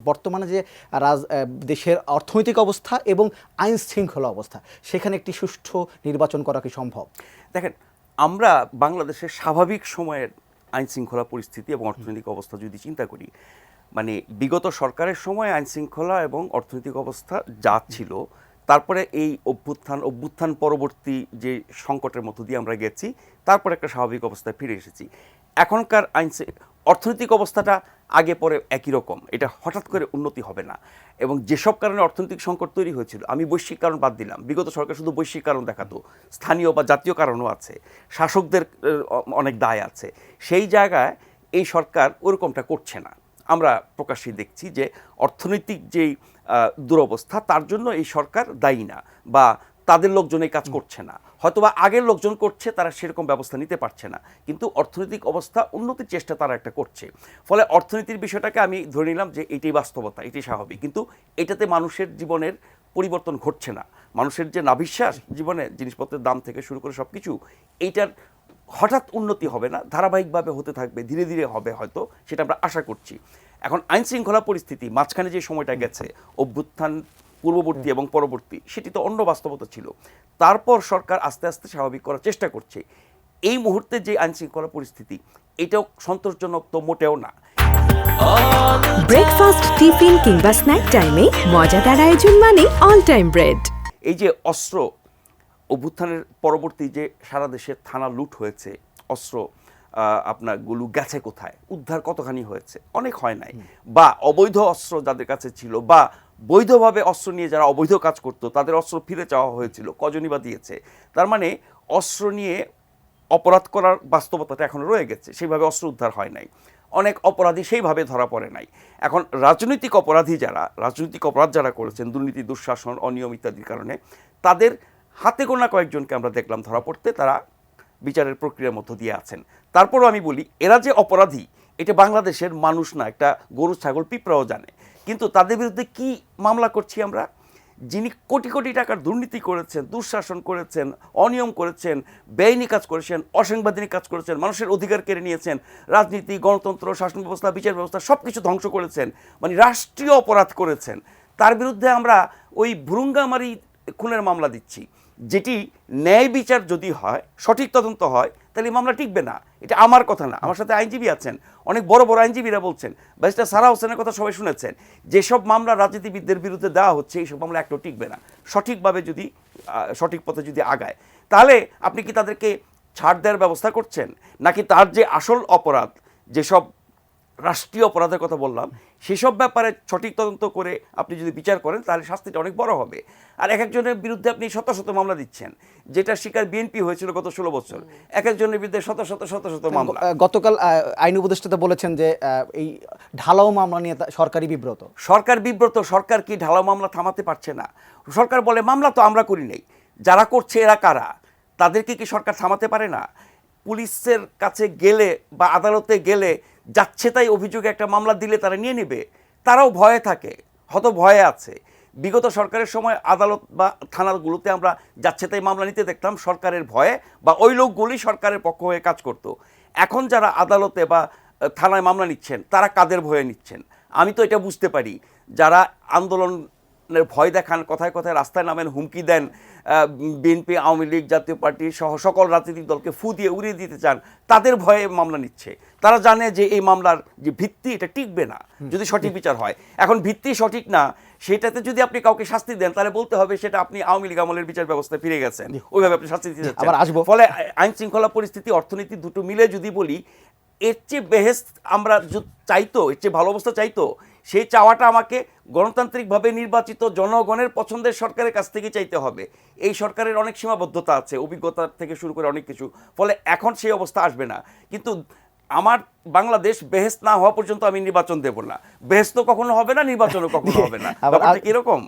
বর্তমানে যে দেশের অর্থনৈতিক অবস্থা এবং আইন শৃঙ্খলা অবস্থা, সেখানে একটি সুষ্ঠু নির্বাচন করা কি সম্ভব? দেখেন, আমরা বাংলাদেশের স্বাভাবিক সময়ের আইন শৃঙ্খলা পরিস্থিতি এবং অর্থনৈতিক অবস্থা যদি চিন্তা করি, মানে বিগত সরকারের সময় আইন শৃঙ্খলা এবং অর্থনৈতিক অবস্থা যা ছিল, তারপরে এই অভ্যুত্থান পরবর্তী যে সংকটের মধ্য দিয়ে আমরা গেছি, তারপরে একটা স্বাভাবিক অবস্থায় ফিরে এসেছি। এখনকার অর্থনৈতিক অবস্থাটা আগে পরে একই রকম, এটা হঠাৎ করে উন্নতি হবে না। এবং যেসব কারণে অর্থনৈতিক সংকট তৈরি হয়েছিল, আমি বৈশ্বিক কারণ বাদ দিলাম, বিগত সরকার শুধু বৈশ্বিক কারণ দেখাতো, স্থানীয় বা জাতীয় কারণও আছে, শাসকদের অনেক দায় আছে। সেই জায়গায় এই সরকার ওরকমটা করছে না। আমরা প্রকাশ্যে দেখছি যে অর্থনৈতিক যেই দুরবস্থা, তার জন্য এই সরকার দায়ী না, বা তাদের লোকজন এই কাজ করছে না, হয়তোবা আগের লোকজন করছে, তারা সেরকম ব্যবস্থা নিতে পারছে না, কিন্তু অর্থনৈতিক অবস্থা উন্নতির চেষ্টা তারা একটা করছে। ফলে অর্থনীতির বিষয়টাকে আমি ধরে নিলাম যে এটাই বাস্তবতা, এটাই স্বাভাবিক, কিন্তু এটাতে মানুষের জীবনের পরিবর্তন ঘটছে না। মানুষের যে নাভিশ্বাস জীবনে, জিনিসপত্রের দাম থেকে শুরু করে সব কিছু, এইটার হঠাৎ উন্নতি হবে না, ধারাবাহিকভাবে হতে থাকবে, ধীরে ধীরে হবে হয়তো, সেটা আমরা আশা করছি। এখন আইন শৃঙ্খলা পরিস্থিতি মাঝখানে যে সময়টা গেছে, অভ্যুত্থান পূর্ববর্তী এবং পরবর্তী, সেটি তো অন্য বাস্তবতা ছিল। তারপর সরকার আস্তে আস্তে স্বাভাবিক করার চেষ্টা করছে। এই মুহূর্তে যে আইন শৃঙ্খলা পরিস্থিতি, এটাও সন্তোষজনক তো মোটেও না। ব্রেকফাস্ট, টিফিন কিংবা স্ন্যাক টাইমে মজাদার আয়োজন মানে অল টাইম ব্রেড। এই যে অস্ত্র অভ্যুত্থানের পরবর্তী যে সারা দেশে থানা লুট হয়েছে, অস্ত্র আপনার গুলো গেছে কোথায়, উদ্ধার কতখানি হয়েছে, অনেক হয় নাই। বা অবৈধ অস্ত্র যাদের কাছে ছিল, বা বৈধভাবে অস্ত্র নিয়ে যারা অবৈধ কাজ করতো, তাদের অস্ত্র ফিরে চাওয়া হয়েছিল, কজনই বা দিয়েছে। তার মানে অস্ত্র নিয়ে অপরাধ করার বাস্তবতাটা এখনো রয়ে গেছে, সেইভাবে অস্ত্র উদ্ধার হয় নাই। অনেক অপরাধী সেইভাবে ধরা পড়ে নাই। এখন রাজনৈতিক অপরাধী যারা, রাজনৈতিক অপরাধ যারা করেছেন, দুর্নীতি, দুঃশাসন, অনিয়ম ইত্যাদির কারণে, তাদের হাতে গোনা কয়েকজনকে আমরা দেখলাম ধরা পড়তে, তারা বিচারের প্রক্রিয়ার মধ্য দিয়ে আছেন। তারপরও আমি বলি, এরা যে অপরাধী, এটা বাংলাদেশের মানুষ না, একটা গরু, ছাগল, পিঁপড়াও জানে। কিন্তু তাদের বিরুদ্ধে কি মামলা করছি আমরা? যিনি কোটি কোটি টাকার দুর্নীতি করেছেন, দুঃশাসন করেছেন, অনিয়ম করেছেন, বেআইনি কাজ করেছেন, অসাংবিধানিক কাজ করেছেন, মানুষের অধিকার কেড়ে নিয়েছেন, রাজনীতি, গণতন্ত্র, শাসন ব্যবস্থা, বিচার ব্যবস্থা সব কিছু ধ্বংস করেছেন, মানে রাষ্ট্রীয় অপরাধ করেছেন, তার বিরুদ্ধে আমরা ওই ভুরুঙ্গামারি খুনের মামলা দিচ্ছি, যেটি ন্যায় বিচার যদি হয়, সঠিক তদন্ত হয়, তাহলে মামলা টিকবে না। এটা আমার কথা না, আমার সাথে আইনজীবী আছেন, অনেক বড় বড় আইনজীবীরা বলছেন। ব্যারিস্টার সারা হোসেনের কথা সবাই শুনেছেন। যেসব মামলা রাজনীতিবিদদের বিরুদ্ধে দেওয়া হচ্ছে, এইসব মামলা একটাও টিকবে না, সঠিকভাবে যদি সঠিক পথে যদি আগায়। তাহলে আপনি কি তাদেরকে ছাড় দেওয়ার ব্যবস্থা করছেন, নাকি তার যে আসল অপরাধ, যেসব রাষ্ট্রীয় অপরাধের কথা বললাম, সেসব ব্যাপারে সঠিক তদন্ত করে আপনি যদি বিচার করেন, তাহলে শাস্তিটা অনেক বড় হবে। আর এক একজনের বিরুদ্ধে আপনি শত শত মামলা দিচ্ছেন, যেটা শিকার বিএনপি হয়েছিল গত 16 বছর, এক একজনের বিরুদ্ধে শত শত শত শত মামলা। গতকাল আইন উপদেষ্টা বলেছেন যে এই ঢালাও মামলা নিয়ে সরকারি বিব্রত। সরকার বিব্রত? সরকার কি ঢালাও মামলা থামাতে পারছে না? সরকার বলে মামলা তো আমরা করি নাই। যারা করছে এরা কারা? তাদেরকে কি সরকার থামাতে পারে না? পুলিশের কাছে গেলে বা আদালতে গেলে যাচ্ছে তাই অভিযোগে একটা মামলা দিলে তারা নিয়ে নেবে, তারাও ভয়ে থাকে, হত ভয়ে আছে। বিগত সরকারের সময় আদালত বা থানাগুলোতে আমরা যাচ্ছে তাই মামলা নিতে দেখতাম সরকারের ভয়ে, বা ওই লোকগুলি সরকারের পক্ষ হয়ে কাজ করত। এখন যারা আদালতে বা থানায় মামলা নিচ্ছেন, তারা কাদের ভয়ে নিচ্ছেন? আমি তো এটা বুঝতে পারি, যারা আন্দোলনের ভয় দেখান, কথায় কথায় রাস্তায় নামেন, হুমকি দেন, বিএনপি, আওয়ামী লীগ, জাতীয় পার্টি সহ সকল রাজনৈতিক দলকে ফু দিয়ে উড়িয়ে দিতে চান, তাদের ভয়ে মামলা নিচ্ছে। তারা জানে যে এই মামলার যে ভিত্তি, এটা টিকবে না যদি সঠিক বিচার হয়। এখন ভিত্তি সঠিক না, সেটাতে যদি আপনি কাউকে শাস্তি দেন, তাহলে বলতে হবে সেটা আপনি আওয়ামী লীগ আমলের বিচার ব্যবস্থায় ফিরে গেছেন, ওইভাবে আপনি শাস্তি দিতে যাচ্ছেন। ফলে আইন শৃঙ্খলা পরিস্থিতি, অর্থনীতি দুটো মিলে যদি বলি, এর চেয়ে বেহেস্ত আমরা চাইতো, এর চেয়ে ভালো অবস্থা চাইতো, সেই চাওয়াটা আমাকে গণতান্ত্রিকভাবে নির্বাচিত জনগণের পছন্দের সরকারের কাছ থেকে চাইতে হবে। এই সরকারের অনেক সীমাবদ্ধতা আছে, অভিজ্ঞতা থেকে শুরু করে অনেক কিছু, ফলে এখন সেই অবস্থা আসবে না। কিন্তু আমার বাংলাদেশ বেহেস্ত না হওয়া পর্যন্ত আমি নির্বাচন দেব না। বেহেস্ত কখনো হবে না, নির্বাচনও কখনো হবে না। ব্যাপারটা কিরকম?